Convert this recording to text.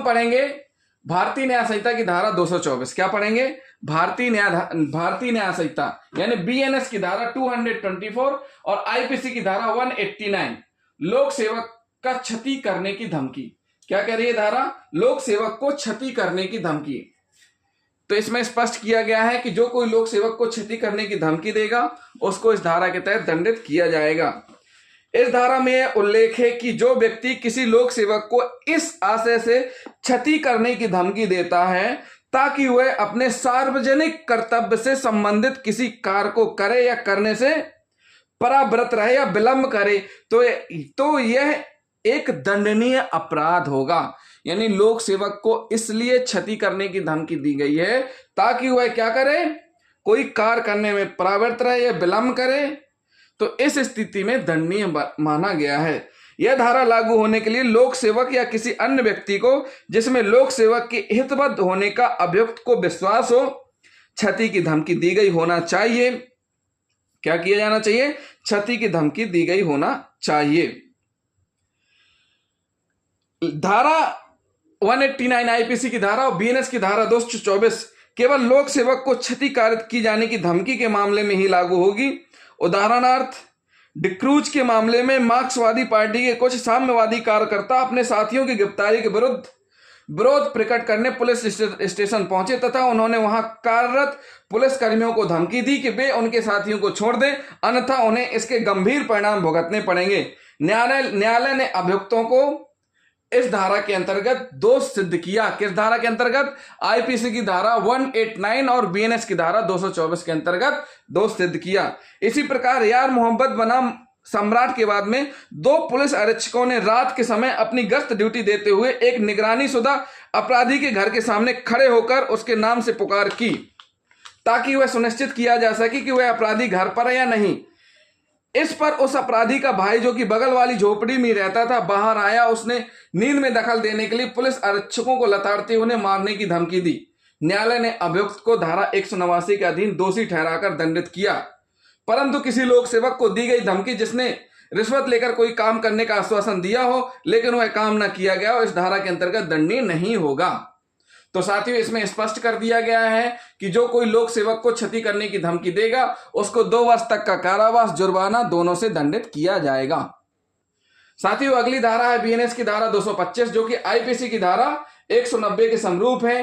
पढ़ेंगे भारतीय न्याय संहिता की धारा 224। क्या पढ़ेंगे? भारतीय न्याय संहिता यानी बीएनएस की धारा 224 और आईपीसी की धारा 189, लोक सेवक का क्षति करने की धमकी। क्या कह रही है धारा? लोक सेवक को क्षति करने की धमकी। तो इसमें स्पष्ट किया गया है कि जो कोई लोक सेवक को क्षति करने की धमकी देगा उसको इस धारा के तहत दंडित किया जाएगा। इस धारा में यह उल्लेख है कि जो व्यक्ति किसी लोक सेवक को इस आशय से क्षति करने की धमकी देता है ताकि वह अपने सार्वजनिक कर्तव्य से संबंधित किसी कार्य को करे या करने से पराव्रत रहे या विलंब करे तो यह एक दंडनीय अपराध होगा। यानी लोक सेवक को इसलिए क्षति करने की धमकी दी गई है ताकि वह क्या करे? कोई कार्य करने में पराव्रत रहे या विलंब करे, तो इस स्थिति में दंडनीय माना गया है। यह धारा लागू होने के लिए लोक सेवक या किसी अन्य व्यक्ति को जिसमें लोक सेवक के हितबद्ध होने का अभियुक्त को विश्वास हो, क्षति की धमकी दी गई होना चाहिए। क्या किया जाना चाहिए? क्षति की धमकी दी गई होना चाहिए। धारा 189 आईपीसी की धारा और बीएनएस की धारा 224 केवल लोक सेवक को क्षति कारित की जाने की धमकी के मामले में ही लागू होगी। उदाहरणार्थ, डिक्रूज के मामले में मार्क्सवादी पार्टी के कुछ साम्यवादी कार्यकर्ता अपने साथियों की गिरफ्तारी के विरोध प्रकट करने पुलिस स्टेशन पहुंचे तथा उन्होंने वहां कार्यरत पुलिस कर्मियों को धमकी दी कि वे उनके साथियों को छोड़ दें, अन्यथा उन्हें इसके गंभीर परिणाम भुगतने पड़ेंगे। न्यायालय ने अभियुक्तों को इस धारा के अंतर्गत दोष सिद्ध किया। किस धारा के अंतर्गत? आईपीसी की धारा 189 और बीएनएस की धारा 224 के अंतर्गत दोष सिद्ध किया। इसी प्रकार यार मोहम्मद बनाम सम्राट के बाद में दो पुलिस आरक्षकों ने रात के समय अपनी गश्त ड्यूटी देते हुए एक निगरानी शुदा अपराधी के घर के सामने खड़े होकर उसके नाम से पुकार की ताकि वह सुनिश्चित किया जा सके कि वह अपराधी घर पर है या नहीं। इस पर उस अपराधी का भाई जो कि बगल वाली झोपड़ी में रहता था बाहर आया। उसने नींद में दखल देने के लिए पुलिस आरक्षकों को लताड़ते उन्हें मारने की धमकी दी। न्यायालय ने अभियुक्त को धारा 189 के अधीन दोषी ठहराकर दंडित किया, परंतु किसी लोक सेवक को दी गई धमकी जिसने रिश्वत लेकर कोई काम करने का आश्वासन दिया हो लेकिन वह काम न किया गया हो, इस धारा के अंतर्गत दंडनीय नहीं होगा। तो साथियों, इसमें स्पष्ट कर दिया गया है कि जो कोई लोक सेवक को क्षति करने की धमकी देगा उसको 2 वर्ष तक का कारावास, जुर्माना दोनों से दंडित किया जाएगा। साथियों, अगली धारा है बीएनएस की धारा 225 जो कि आईपीसी की धारा 190 के समरूप है।